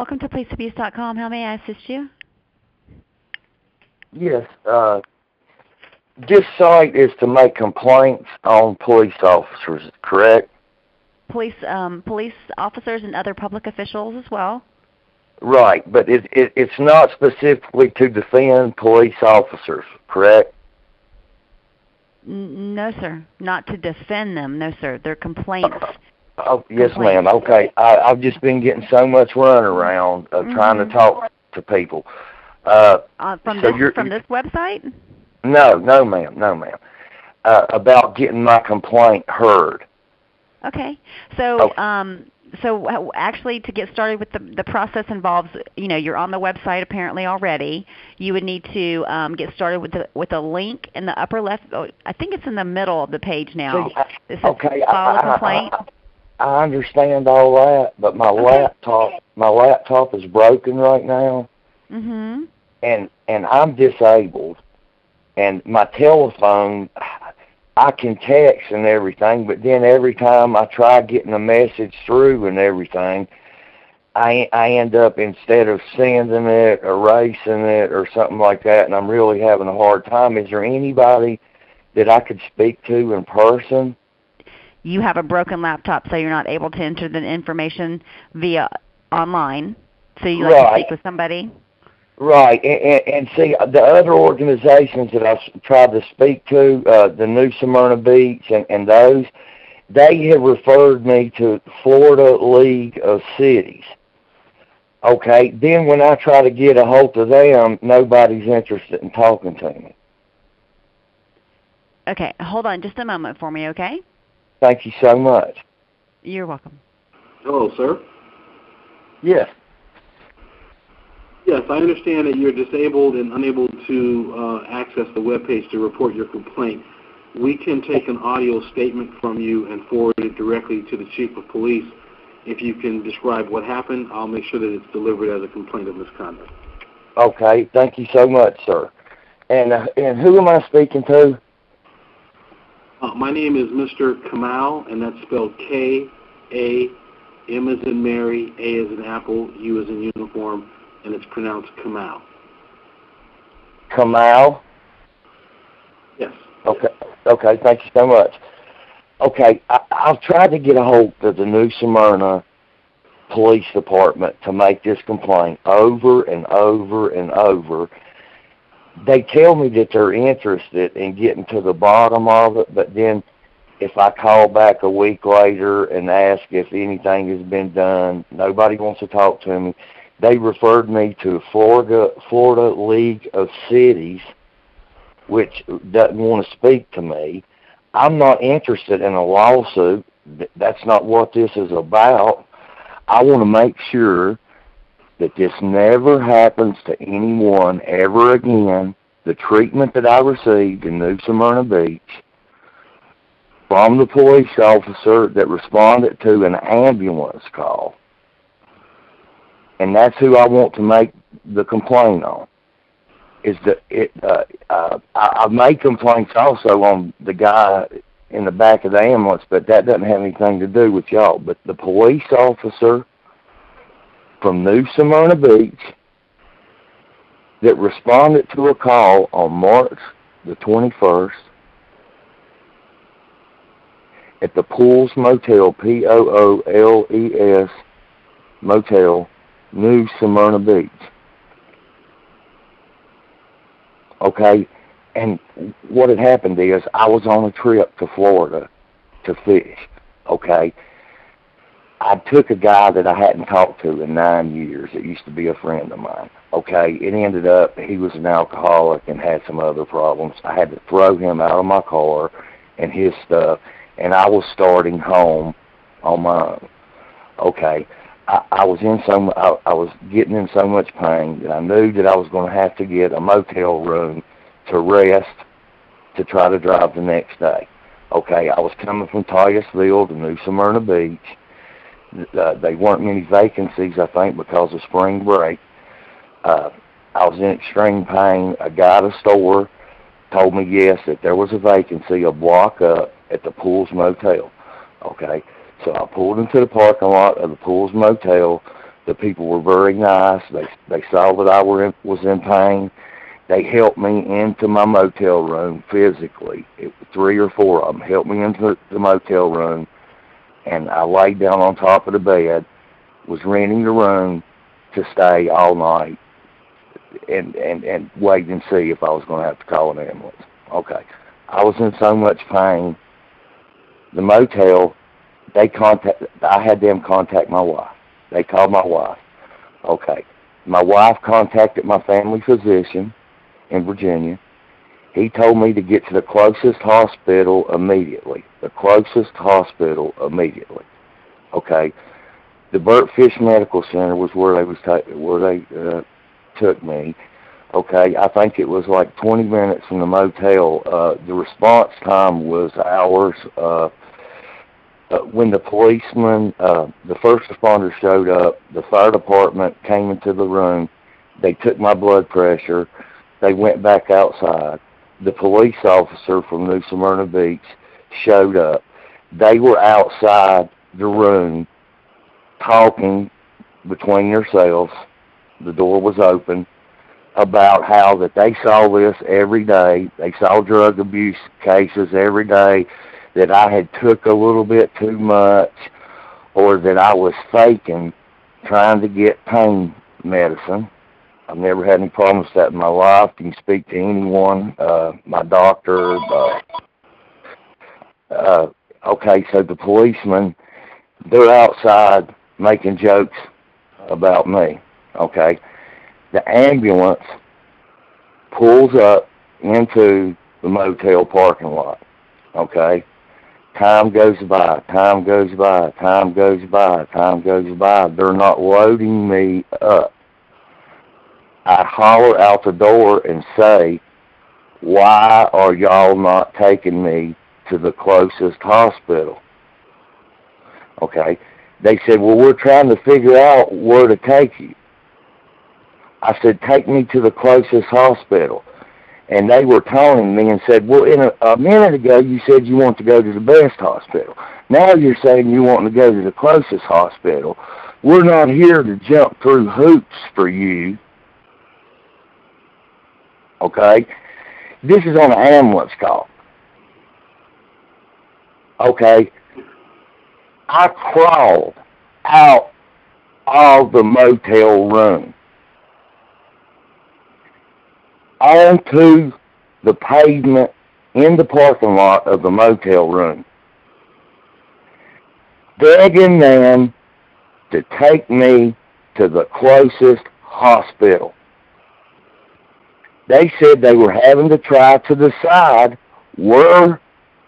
Welcome to policeabuse.com. How may I assist you? Yes, this site is to make complaints on police officers, correct? Police officers and other public officials as well. Right, but it's not specifically to defend police officers, correct? No, sir. Not to defend them. No, sir. They're complaints. Oh, yes, ma'am. Okay, I've just been getting so much runaround of trying to talk to people. From this website? No, ma'am. About getting my complaint heard. Okay. So, so actually, to get started with the process involves, you're on the website apparently already. You would need to get started with a link in the upper left. Oh, I think it's in the middle of the page now. See, okay. File a complaint. I understand all that, but my laptop is broken right now. Mhm. And I'm disabled, and my telephone, I can text and everything, but then every time I try getting a message through and everything, I end up, instead of sending it, erasing it, or something like that, and I'm really having a hard time. Is there anybody that I could speak to in person? You have a broken laptop, so you're not able to enter the information via online. So you like to speak with somebody? Right, and see, the other organizations that I've tried to speak to, the New Smyrna Beach and those, they have referred me to Florida League of Cities. Okay, then when I try to get a hold of them, nobody's interested in talking to me. Okay, hold on just a moment for me, okay? Thank you so much. You're welcome. Hello, sir. Yes. Yes, I understand that you're disabled and unable to access the webpage to report your complaint. We can take an audio statement from you and forward it directly to the Chief of Police. If you can describe what happened, I'll make sure that it's delivered as a complaint of misconduct. Okay, thank you so much, sir. And who am I speaking to? My name is Mr. Kamal, and that's spelled K-A, M as in Mary, A as in Apple, U as in uniform, and it's pronounced Kamal. Kamal? Yes. Okay, thank you so much. Okay, I've tried to get a hold of the New Smyrna Police Department to make this complaint over and over and over. They tell me that they're interested in getting to the bottom of it, but then if I call back a week later and ask if anything has been done, nobody wants to talk to me. They referred me to Florida League of Cities, which doesn't want to speak to me. I'm not interested in a lawsuit. That's not what this is about. I want to make sure that this never happens to anyone ever again. The treatment that I received in New Smyrna Beach from the police officer that responded to an ambulance call, and that's who I want to make the complaint on. I've made complaints also on the guy in the back of the ambulance, but that doesn't have anything to do with y'all. But the police officer from New Smyrna Beach that responded to a call on March the 21st at the Pools Motel, Pooles Motel, New Smyrna Beach. Okay, and what had happened is I was on a trip to Florida to fish, okay. I took a guy that I hadn't talked to in 9 years. It used to be a friend of mine, okay. It ended up he was an alcoholic and had some other problems. I had to throw him out of my car and his stuff, and I was starting home on my own, okay. I was getting in so much pain that I knew that I was going to have to get a motel room to rest to try to drive the next day. Okay, I was coming from Titusville to New Smyrna Beach. They weren't many vacancies, I think, because of spring break. I was in extreme pain. A guy at a store told me, yes, that there was a vacancy a block up at the Pools Motel. Okay. So I pulled into the parking lot of the Pools Motel. The people were very nice. They saw that I was in pain. They helped me into my motel room physically. 3 or 4 of them helped me into the motel room, and I laid down on top of the bed, was renting the room to stay all night and wait and see if I was going to have to call an ambulance. Okay. I was in so much pain. The motel, I had them contact my wife. They called my wife. Okay. My wife contacted my family physician in Virginia. He told me to get to the closest hospital immediately. The closest hospital immediately. Okay. The Burt Fish Medical Center was where they took me. Okay, I think it was like 20 minutes from the motel. The response time was hours. When the policeman, the first responder showed up, the fire department came into the room. They took my blood pressure. They went back outside. The police officer from New Smyrna Beach showed up. They were outside the room talking between themselves. The door was open about how that they saw this every day. They saw drug abuse cases every day, that I had took a little bit too much, or that I was faking trying to get pain medicine. I've never had any problems with that in my life. You can speak to anyone, my doctor. Okay, so the policemen, they're outside making jokes about me. Okay, the ambulance pulls up into the motel parking lot. Okay, time goes by, time goes by, time goes by, time goes by. They're not loading me up. I holler out the door and say, why are y'all not taking me to the closest hospital? Okay, they said, well, we're trying to figure out where to take you. I said, take me to the closest hospital. And they were taunting me and said, well, a minute ago you said you want to go to the best hospital. Now you're saying you want to go to the closest hospital. We're not here to jump through hoops for you. Okay? This is on an ambulance call. Okay? I crawled out of the motel room onto the pavement in the parking lot of the motel room, begging them to take me to the closest hospital. They said they were having to try to decide where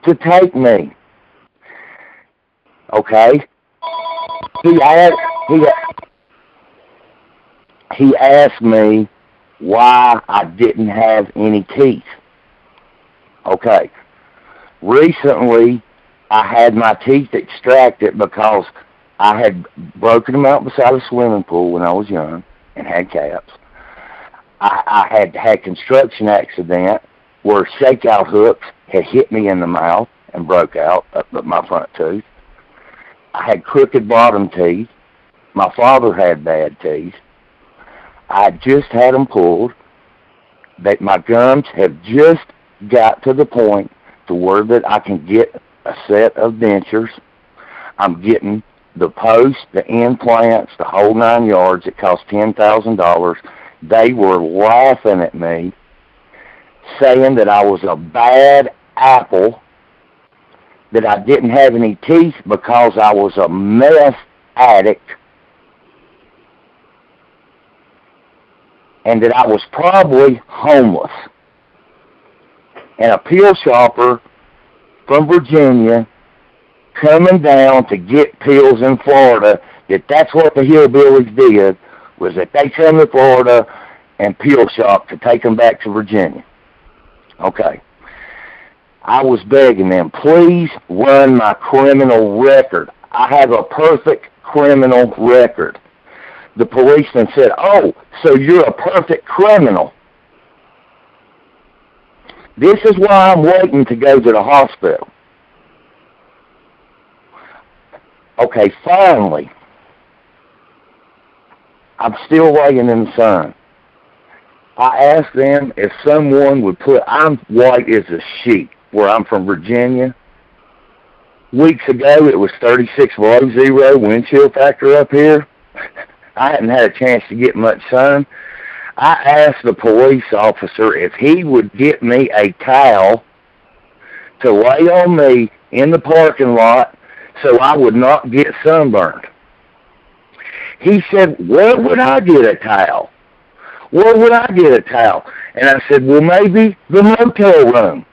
to take me. Okay? He asked me why I didn't have any teeth. Okay. Recently, I had my teeth extracted because I had broken them out beside a swimming pool when I was young and had caps. I had had construction accident where shakeout hooks had hit me in the mouth and broke out up my front tooth. I had crooked bottom teeth. My father had bad teeth. I just had them pulled. That my gums have just got to the point to where that I can get a set of dentures. I'm getting the posts, the implants, the whole 9 yards. It cost $10,000. They were laughing at me, saying that I was a bad apple, that I didn't have any teeth because I was a meth addict, and that I was probably homeless. And a pill shopper from Virginia coming down to get pills in Florida, that's what the hillbillies did, was that they come to Florida and pill shop to take them back to Virginia. Okay. I was begging them, please run my criminal record. I have a perfect criminal record. The policeman said, oh, so you're a perfect criminal. This is why I'm waiting to go to the hospital. Okay, finally, I'm still laying in the sun. I asked them if someone would put, I'm white as a sheet where I'm from Virginia. Weeks ago, it was 36 below zero wind chill factor up here. I hadn't had a chance to get much sun. I asked the police officer if he would get me a towel to lay on me in the parking lot so I would not get sunburned. He said, where would I get a towel? Where would I get a towel? And I said, well, maybe the motel room.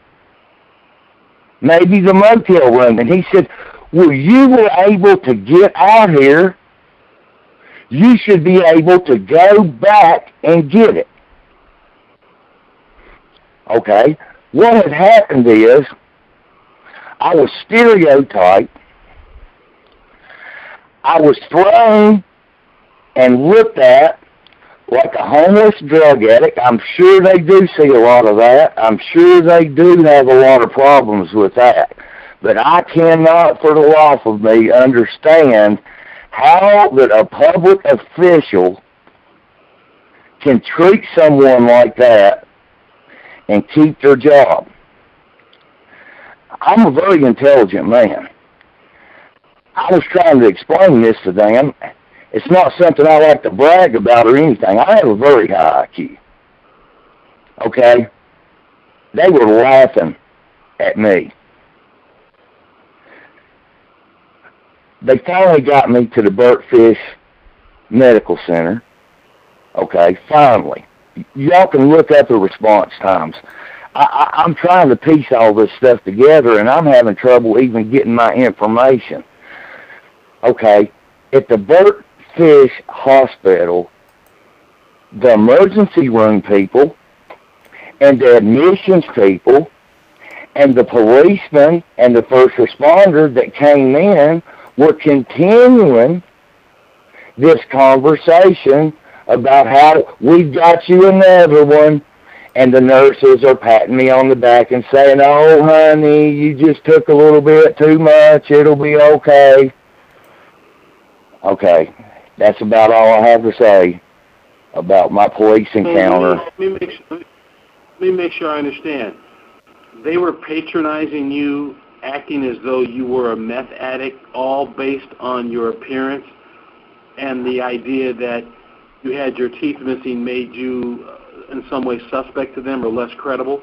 Maybe the motel room. And he said, well, you were able to get out here. You should be able to go back and get it. Okay. What had happened is I was stereotyped. I was thrown and looked at like a homeless drug addict. I'm sure they do see a lot of that. I'm sure they do have a lot of problems with that. But I cannot for the life of me understand how that a public official can treat someone like that and keep their job. I'm a very intelligent man. I was trying to explain this to them. It's not something I like to brag about or anything. I have a very high IQ. Okay? They were laughing at me. They finally got me to the Burtfish Medical Center. Okay, finally. Y'all can look up the response times. I'm trying to piece all this stuff together, and I'm having trouble even getting my information. Okay, at the Burtfish Hospital, the emergency room people and the admissions people and the policemen and the first responders that came in were continuing this conversation about how we've got you another one, and the nurses are patting me on the back and saying, oh, honey, you just took a little bit too much. It'll be okay. Okay, that's about all I have to say about my police encounter. Let me make sure I understand. They were patronizing you, acting as though you were a meth addict, all based on your appearance, and the idea that you had your teeth missing made you in some way suspect to them or less credible?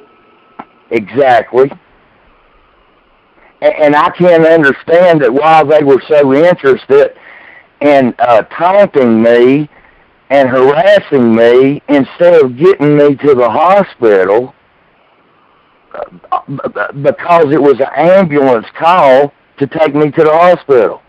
Exactly. And I can't understand that while they were so interested in taunting me and harassing me, instead of getting me to the hospital, because it was an ambulance call to take me to the hospital.